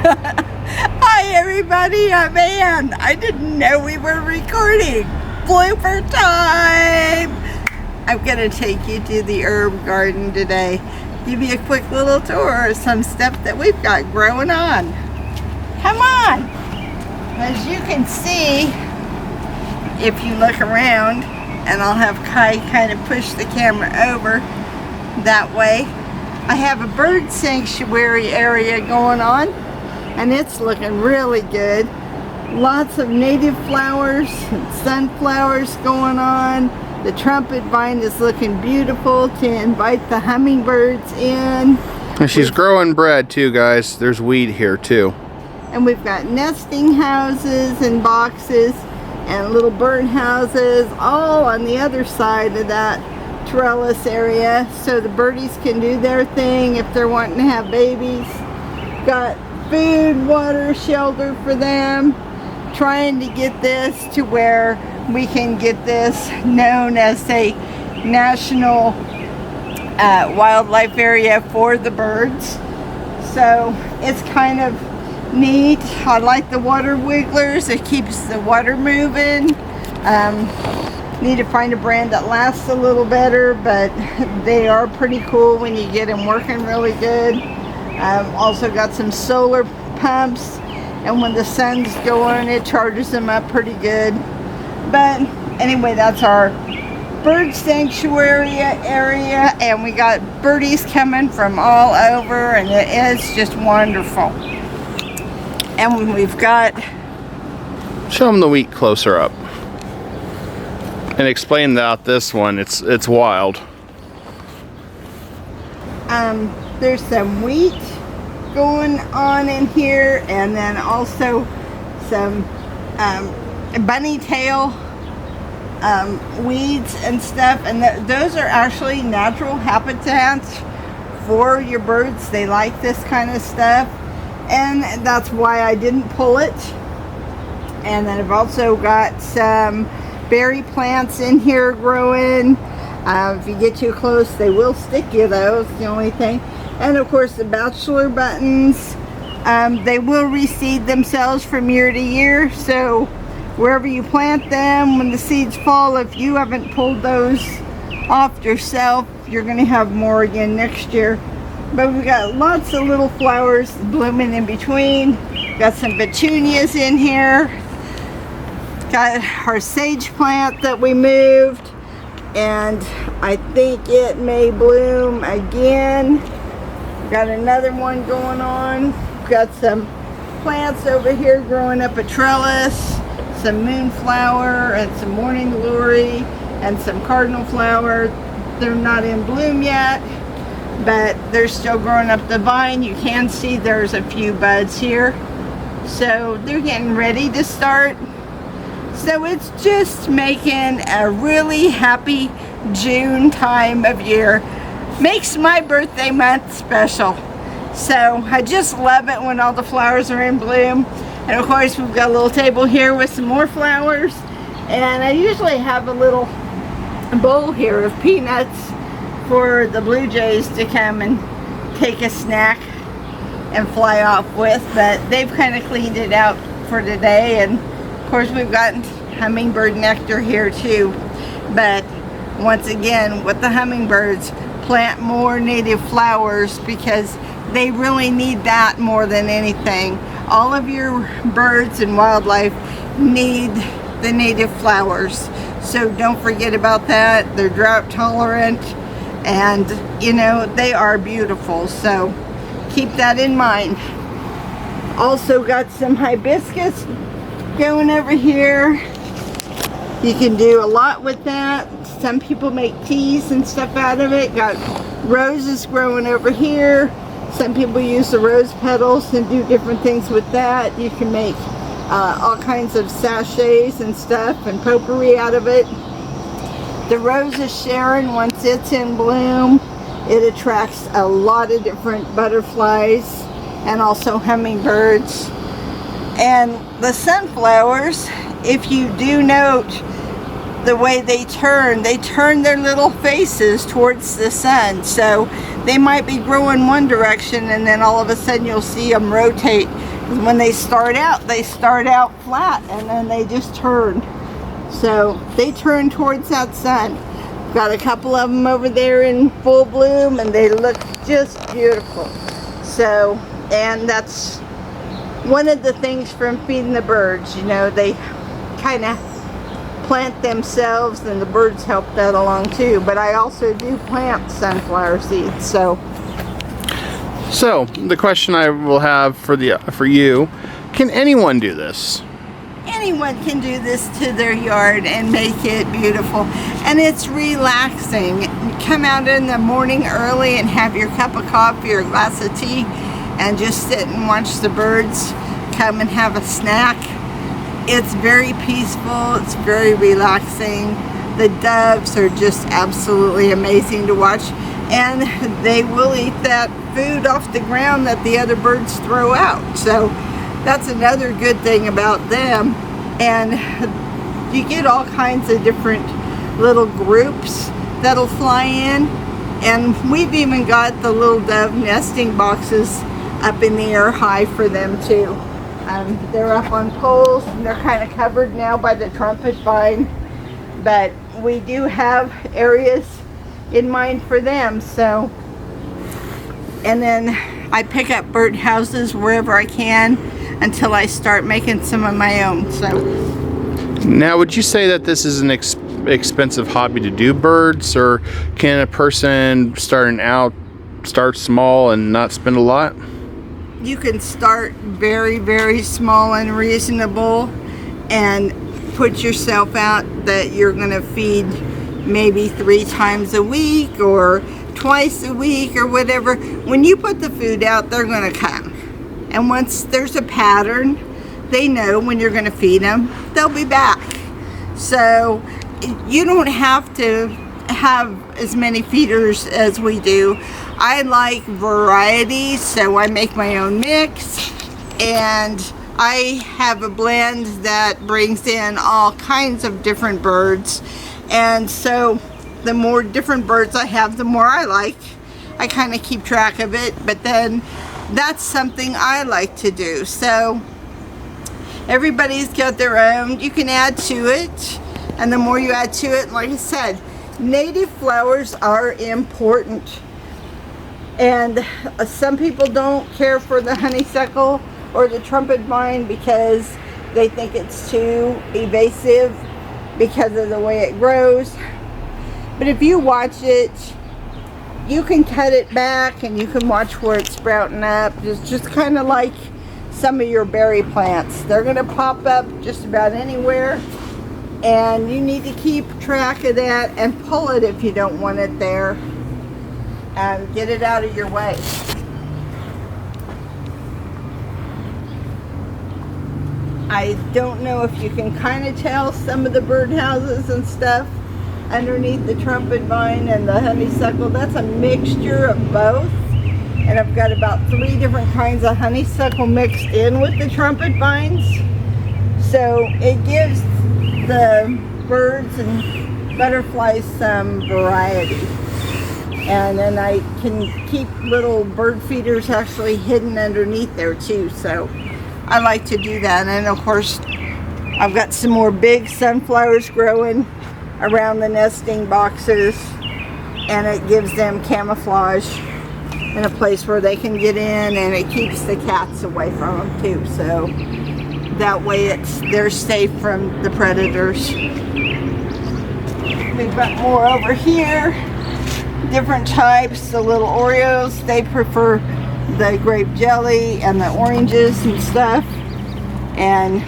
Hi everybody, I'm Ann. I didn't know we were recording. Blooper time! I'm gonna take you to the herb garden today. Give you a quick little tour of some stuff that we've got growing on. Come on! As you can see, if you look around, and I'll have Kai kind of push the camera over that way, I have a bird sanctuary area going on, and it's looking really good. Lots of native flowers and sunflowers going on. The trumpet vine is looking beautiful to invite the hummingbirds in. And she's growing bread too, guys. There's weed here too. And we've got nesting houses and boxes and little bird houses all on the other side of that trellis area, so the birdies can do their thing if they're wanting to have babies. Got food, water, shelter for them. Trying to get this to where we can get this known as a national wildlife area for the birds. So it's kind of neat. I like the water wigglers. It keeps the water moving. Need to find a brand that lasts a little better, but they are pretty cool when you get them working really good. Also got some solar pumps, and when the sun's going, it charges them up pretty good. But anyway, that's our bird sanctuary area, and we got birdies coming from all over, and it is just wonderful. And we've got... Show them the wheat closer up. And explain that this one, it's wild. There's some wheat going on in here, and then also some bunny tail weeds and stuff, and those are actually natural habitats for your birds. They like this kind of stuff, and that's why I didn't pull it. And then I've also got some berry plants in here growing. If you get too close, they will stick you though. It's the only thing. And of course the bachelor buttons, they will reseed themselves from year to year, so wherever you plant them, when the seeds fall, if you haven't pulled those off yourself, you're going to have more again next year. But we've got lots of little flowers blooming in between. Got some petunias in here. Got our sage plant that we moved, and I think it may bloom again. Got another one going on. Got some plants over here growing up a trellis, some moonflower and some morning glory and some cardinal flower. They're not in bloom yet, but they're still growing up the vine. You can see there's a few buds here, so they're getting ready to start. So it's just making a really happy June time of year. Makes my birthday month special. So I just love it when all the flowers are in bloom. And of course we've got a little table here with some more flowers. And I usually have a little bowl here of peanuts for the blue jays to come and take a snack and fly off with. But they've kind of cleaned it out for today. And of course we've got hummingbird nectar here too. But once again, with the hummingbirds, plant more native flowers because they really need that more than anything. All of your birds and wildlife need the native flowers. So don't forget about that. They're drought tolerant, and you know, they are beautiful. So keep that in mind. Also got some hibiscus going over here. You can do a lot with that. Some people make teas and stuff out of it. Got roses growing over here. Some people use the rose petals and do different things with that. You can make all kinds of sachets and stuff and potpourri out of it. The rose is Sharon. Once it's in bloom, it attracts a lot of different butterflies and also hummingbirds. And the sunflowers, if you do note the way they turn their little faces towards the sun. So they might be growing one direction, and then all of a sudden you'll see them rotate When they start out flat, and then they just turn. So they turn towards that sun. Got a couple of them over there in full bloom, and they look just beautiful. So, and that's one of the things from feeding the birds. You know, they kind of plant themselves, and the birds help that along too. But I also do plant sunflower seeds. So the question I will have for you, can anyone do this? Anyone can do this to their yard and make it beautiful, and it's relaxing. You come out in the morning early and have your cup of coffee or glass of tea and just sit and watch the birds come and have a snack. It's very peaceful, it's very relaxing. The doves are just absolutely amazing to watch, and they will eat that food off the ground that the other birds throw out. So that's another good thing about them. And you get all kinds of different little groups that'll fly in, and we've even got the little dove nesting boxes up in the air high for them too. They're up on poles, and they're kind of covered now by the trumpet vine, but we do have areas in mind for them. So, and then I pick up bird houses wherever I can until I start making some of my own. So now, would you say that this is an expensive hobby to do birds, or can a person starting out start small and not spend a lot? You can start very, very small and reasonable and put yourself out that you're going to feed maybe 3 times a week or twice a week or whatever. When you put the food out, they're going to come. And once there's a pattern, they know when you're going to feed them, they'll be back. So you don't have to have as many feeders as we do. I like varieties, so I make my own mix, and I have a blend that brings in all kinds of different birds. And so the more different birds I have, the more I like. I kind of keep track of it, but then that's something I like to do. So everybody's got their own. You can add to it, and the more you add to it, like I said, native flowers are important. And some people don't care for the honeysuckle or the trumpet vine because they think it's too evasive because of the way it grows. But if you watch it, you can cut it back and you can watch where it's sprouting up. It's just kind of like some of your berry plants. They're going to pop up just about anywhere, and you need to keep track of that and pull it if you don't want it there, and get it out of your way. I don't know if you can kind of tell some of the birdhouses and stuff underneath the trumpet vine and the honeysuckle. That's a mixture of both, and I've got about 3 different kinds of honeysuckle mixed in with the trumpet vines, so it gives the birds and butterflies some variety. And then I can keep little bird feeders actually hidden underneath there too, so I like to do that. And of course I've got some more big sunflowers growing around the nesting boxes, and it gives them camouflage in a place where they can get in, and it keeps the cats away from them too, so that way they're safe from the predators. We've got more over here, different types. The little Oreos, they prefer the grape jelly and the oranges and stuff, and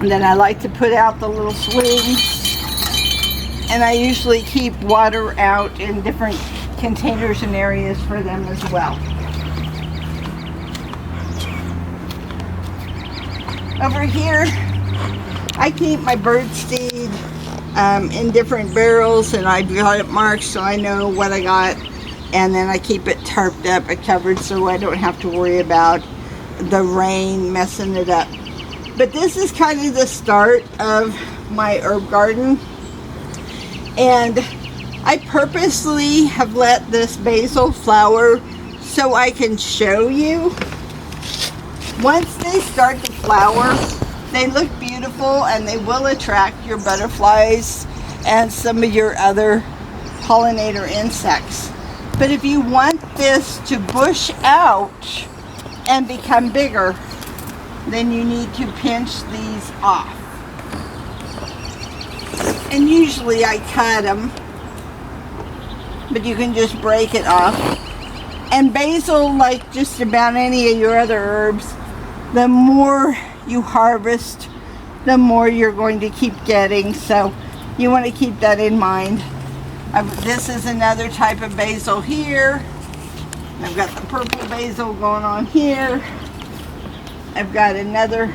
then I like to put out the little swings, and I usually keep water out in different containers and areas for them as well. Over here I keep my bird seed in different barrels, and I've got it marked so I know what I got, and then I keep it tarped up and covered so I don't have to worry about the rain messing it up. But this is kind of the start of my herb garden, and I purposely have let this basil flower so I can show you Once they start to flower, they look beautiful and they will attract your butterflies and some of your other pollinator insects. But if you want this to bush out and become bigger, then you need to pinch these off. And usually I cut them, but you can just break it off. And basil, like just about any of your other herbs, the more you harvest, the more you're going to keep getting. So you want to keep that in mind. This is another type of basil here. I've got the purple basil going on here. I've got another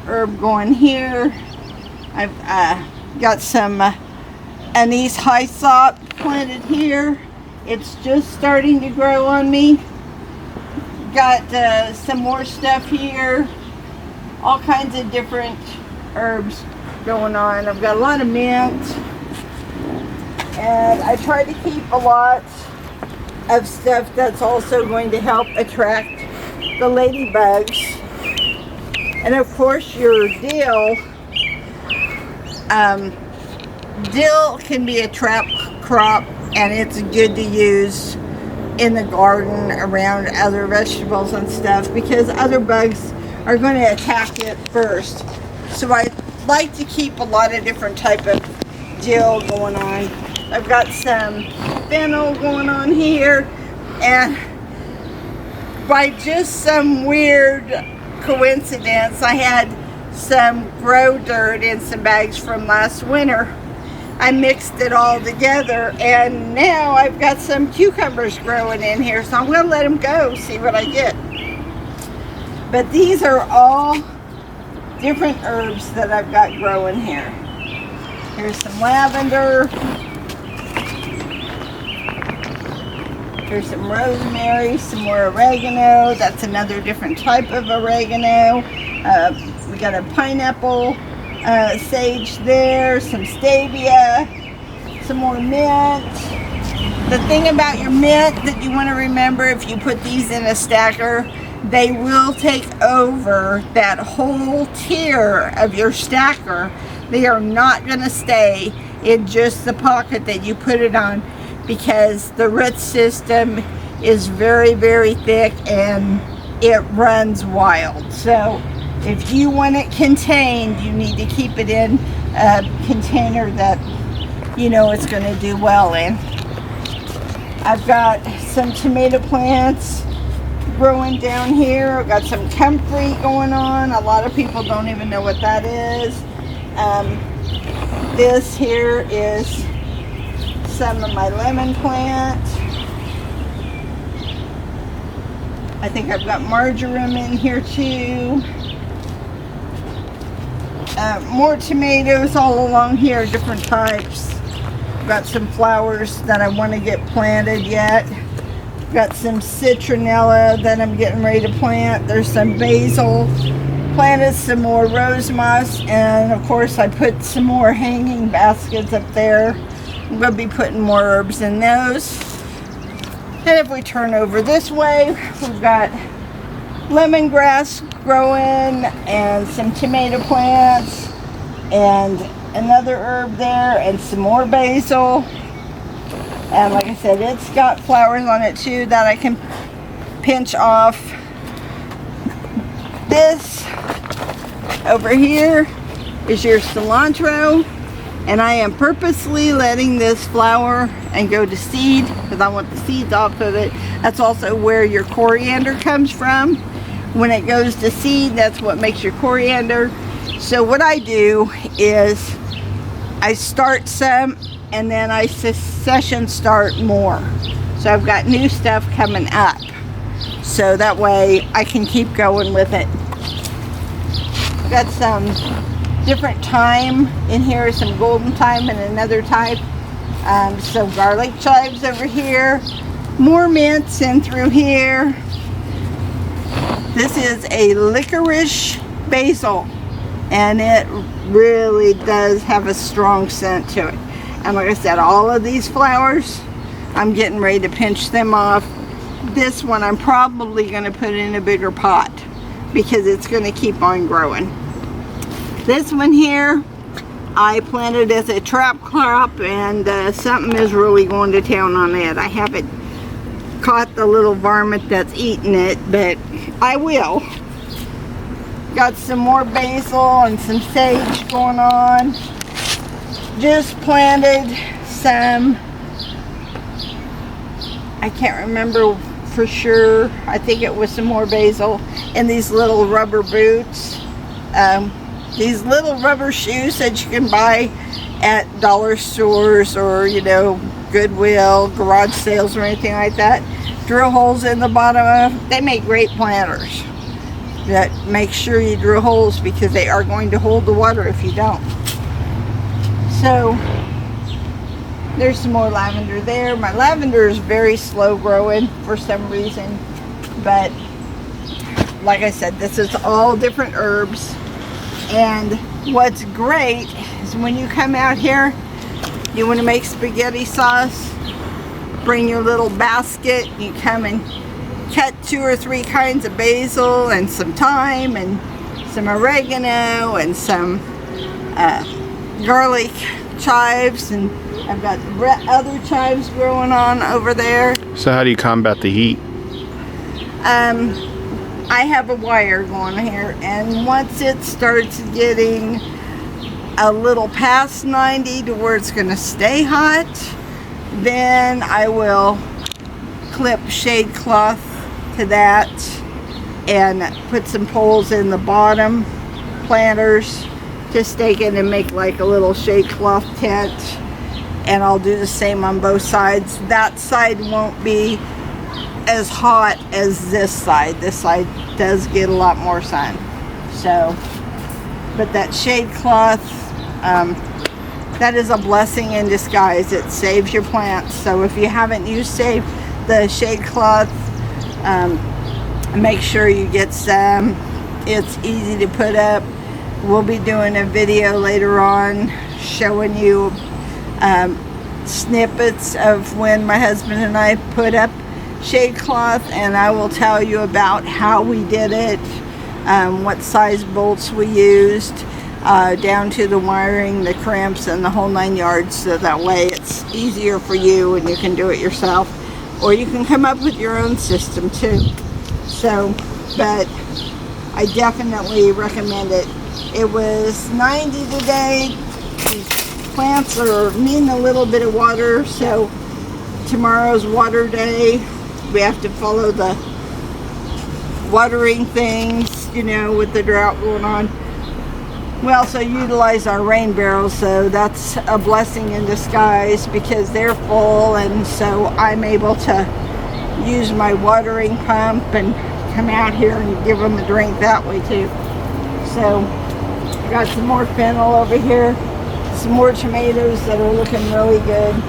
herb going here. I've got some anise hyssop planted here. It's just starting to grow on me. Got some more stuff here. All kinds of different herbs going on. I've got a lot of mint. And I try to keep a lot of stuff that's also going to help attract the ladybugs. And of course your dill. Dill can be a trap crop, and it's good to use in the garden around other vegetables and stuff because other bugs are going to attack it first. So I like to keep a lot of different type of dill going on. I've got some fennel going on here, and by just some weird coincidence, I had some grow dirt in some bags from last winter. I mixed it all together, and now I've got some cucumbers growing in here, so I'm going to let them go, see what I get. But these are all different herbs that I've got growing here. Here's some lavender. Here's some rosemary, some more oregano. That's another different type of oregano. We got a pineapple sage there, some stevia, some more mint. The thing about your mint that you want to remember, if you put these in a stacker, they will take over that whole tier of your stacker. They are not going to stay in just the pocket that you put it on, because the root system is very, very thick and it runs wild. So if you want it contained, you need to keep it in a container that you know it's going to do well in. I've got some tomato plants growing down here. I've got some comfrey going on. A lot of people don't even know what that is. This here is some of my lemon plant. I think I've got marjoram in here too. More tomatoes all along here, different types. Got some flowers that I want to get planted yet. Got some citronella that I'm getting ready to plant. There's some basil. Planted some more rose moss, and of course I put some more hanging baskets up there. I'm going to be putting more herbs in those. And if we turn over this way, we've got lemongrass growing and some tomato plants and another herb there and some more basil. And like I said, it's got flowers on it too that I can pinch off. This over here is your cilantro, and I am purposely letting this flower and go to seed because I want the seeds off of it. That's also where your coriander comes from. When it goes to seed, that's what makes your coriander. So what I do is I start some and then I session start more. So I've got new stuff coming up, so that way I can keep going with it. I've got some different thyme in here, some golden thyme and another type. Some garlic chives over here, more mints in through here. This is a licorice basil, and it really does have a strong scent to it. And like I said, all of these flowers, I'm getting ready to pinch them off. This one I'm probably going to put in a bigger pot because it's going to keep on growing. This one here, I planted as a trap crop, and something is really going to town on it. I haven't caught the little varmint that's eating it, but I will. Got some more basil and some sage going on. Just planted some, I can't remember for sure, I think it was some more basil in these little rubber boots. These little rubber shoes that you can buy at dollar stores or, you know, Goodwill, garage sales or anything like that. Drill holes in the bottom of, they make great planters. That make sure you drill holes because they are going to hold the water if you don't. So there's some more lavender there. My lavender is very slow growing for some reason, but like I said, this is all different herbs. And what's great is when you come out here, you want to make spaghetti sauce, bring your little basket, you come and cut 2 or 3 kinds of basil and some thyme and some oregano and some garlic chives, and I've got other chives growing on over there. So how do you combat the heat? I have a wire going here, and once it starts getting a little past 90 to where it's going to stay hot, then I will clip shade cloth to that and put some poles in the bottom planters to stake in and make like a little shade cloth tent, and I'll do the same on both sides. That side won't be as hot as this side. This side does get a lot more sun. So, but that shade cloth, that is a blessing in disguise. It saves your plants. So if you haven't used the shade cloth, make sure you get some. It's easy to put up. We'll be doing a video later on showing you snippets of when my husband and I put up shade cloth, and I will tell you about how we did it, what size bolts we used, down to the wiring, the crimps, and the whole 9 yards, so that way it's easier for you and you can do it yourself, or you can come up with your own system too. So, but I definitely recommend it. It was 90 today. These plants are needing a little bit of water, so tomorrow's water day. We have to follow the watering things, you know, with the drought going on. We also utilize our rain barrels, so that's a blessing in disguise because they're full, and so I'm able to use my watering pump and come out here and give them a drink that way too. So got some more fennel over here, some more tomatoes that are looking really good.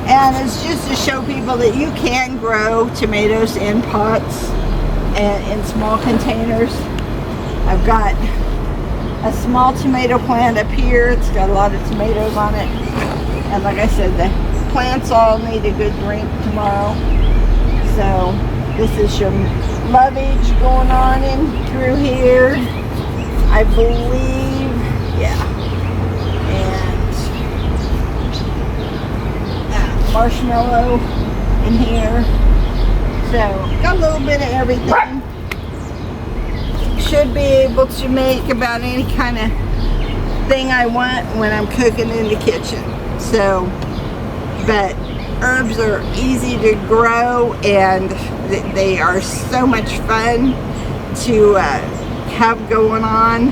And it's just to show people that you can grow tomatoes in pots and in small containers. I've got a small tomato plant up here. It's got a lot of tomatoes on it. And like I said, the plants all need a good drink tomorrow. So this is some lovage going on in through here, I believe. Yeah. Marshmallow in here. So got a little bit of everything. Should be able to make about any kind of thing I want when I'm cooking in the kitchen. So, but herbs are easy to grow, and they are so much fun to have going on.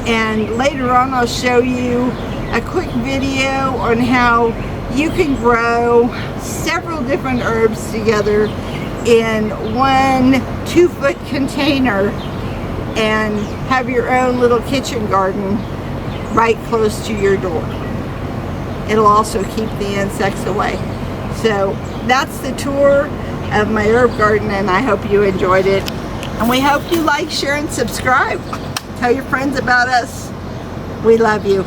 And later on I'll show you a quick video on how you can grow several different herbs together in one 2-foot container and have your own little kitchen garden right close to your door. It'll also keep the insects away. So that's the tour of my herb garden, and I hope you enjoyed it. And we hope you like, share, and subscribe. Tell your friends about us. We love you.